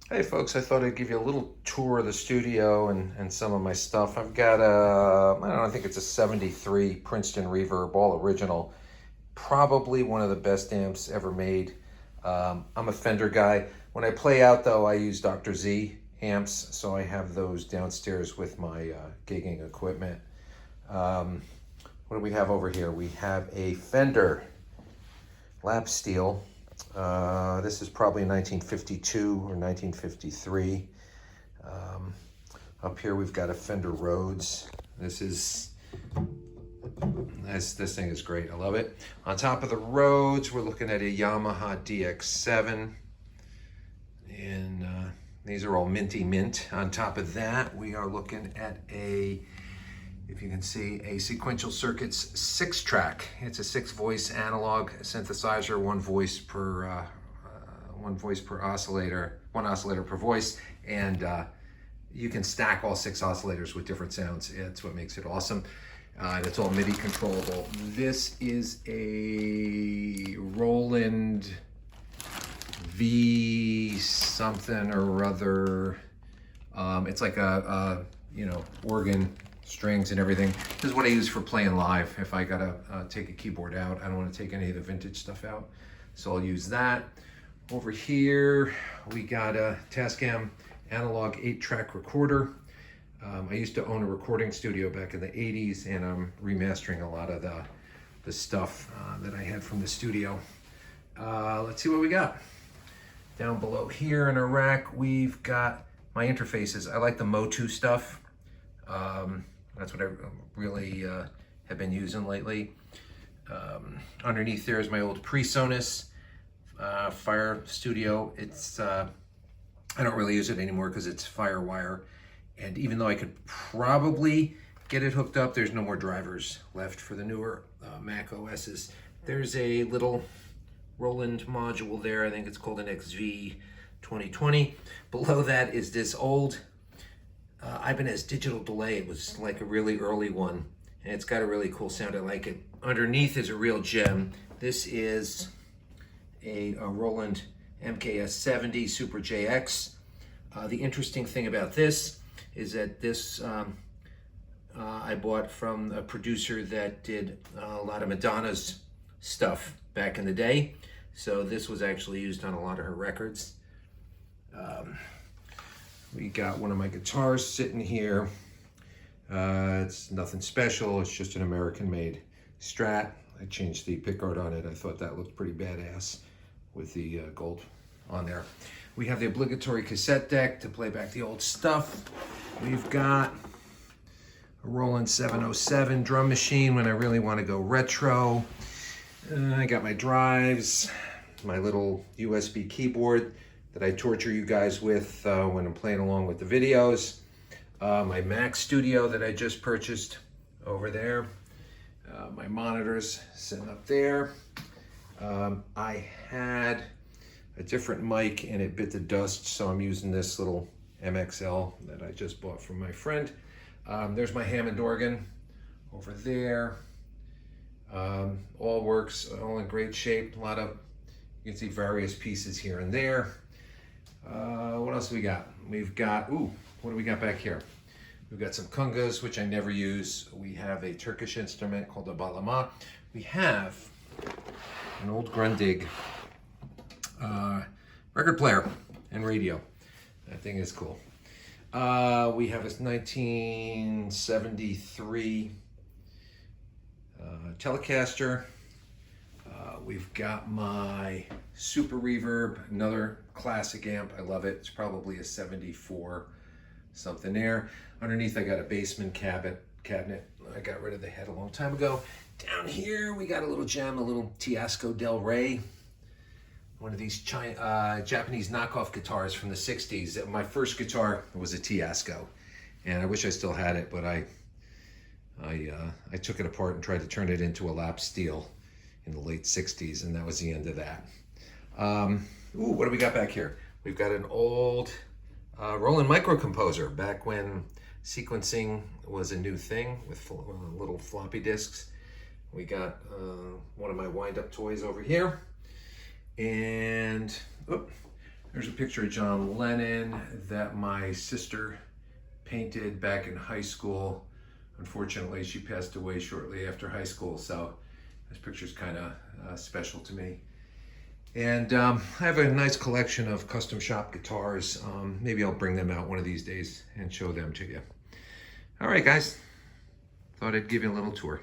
Hey folks, I thought I'd give you a little tour of the studio and some of my stuff. I've got a, I don't know, I think it's a 73 Princeton Reverb, all original. Probably one of the best amps ever made. I'm a Fender guy. When I play out though, I use Dr. Z amps, so I have those downstairs with my gigging equipment. Um, what do we have over here? We have a Fender lap steel. This is probably 1952 or 1953. Um, Up here we've got a Fender Rhodes. This thing is great. I love it. On top of the Rhodes, we're looking at a Yamaha DX7, and these are all minty mint. On top of that, we are looking at a, if you can see, a Sequential Circuits 6-track. It's a 6-voice analog synthesizer, one voice per oscillator, one oscillator per voice, and you can stack all 6 oscillators with different sounds. It's what makes it awesome. And it's all MIDI controllable. This is a Roland V something or other. It's like a organ, strings and everything. This is what I use for playing live. If I gotta take a keyboard out, I don't want to take any of the vintage stuff out, so I'll use that. Over here we got a Tascam analog 8-track recorder. I used to own a recording studio back in the 80s, and I'm remastering a lot of the stuff that I had from the studio. Let's see what we got. Down below here in a rack, we've got my interfaces. I like the Motu stuff. That's what I really have been using lately. Underneath there is my old PreSonus Fire Studio. It's I don't really use it anymore because it's FireWire, and even though I could probably get it hooked up, there's no more drivers left for the newer Mac OSs. There's a little Roland module there. I think it's called an XV 2020. Below that is this old Ibanez digital delay. It was like a really early one, and it's got a really cool sound. I like it. Underneath is a real gem. This is a Roland MKS 70 Super JX. The interesting thing about this is that this I bought from a producer that did a lot of Madonna's stuff back in the day. So this was actually used on a lot of her records. We got one of my guitars sitting here. It's nothing special. It's just an American-made Strat. I changed the pickguard on it. I thought that looked pretty badass with the gold on there. We have the obligatory cassette deck to play back the old stuff. We've got a Roland 707 drum machine when I really want to go retro. I got my drives, my little USB keyboard that I torture you guys with when I'm playing along with the videos. My Mac Studio that I just purchased over there. My monitors sitting up there. I had a different mic and it bit the dust, so I'm using this little MXL that I just bought from my friend. There's my Hammond organ over there. All works, all in great shape. A lot of, you can see various pieces here and there. What else do we got? We've got, what do we got back here? We've got some congas, which I never use. We have a Turkish instrument called a balama. We have an old Grundig record player and radio. That thing is cool. We have this 1973 Telecaster. We've got my Super Reverb, another classic amp. I love it. It's probably a 74 something there. Underneath I got a Bassman cabinet. I got rid of the head a long time ago. Down here we got a little gem, a little Teisco Del Rey. One of these Japanese knockoff guitars from the 60s. My first guitar was a Teisco, and I wish I still had it, but I took it apart and tried to turn it into a lap steel in the late 60s, and that was the end of that. What do we got back here? We've got an old Roland Microcomposer, back when sequencing was a new thing with little floppy disks. We got one of my wind-up toys over here. And there's There's a picture of John Lennon that my sister painted back in high school. Unfortunately, she passed away shortly after high school, so this picture's kind of special to me. And I have a nice collection of custom shop guitars. Maybe I'll bring them out one of these days and show them to you. All right, guys. Thought I'd give you a little tour.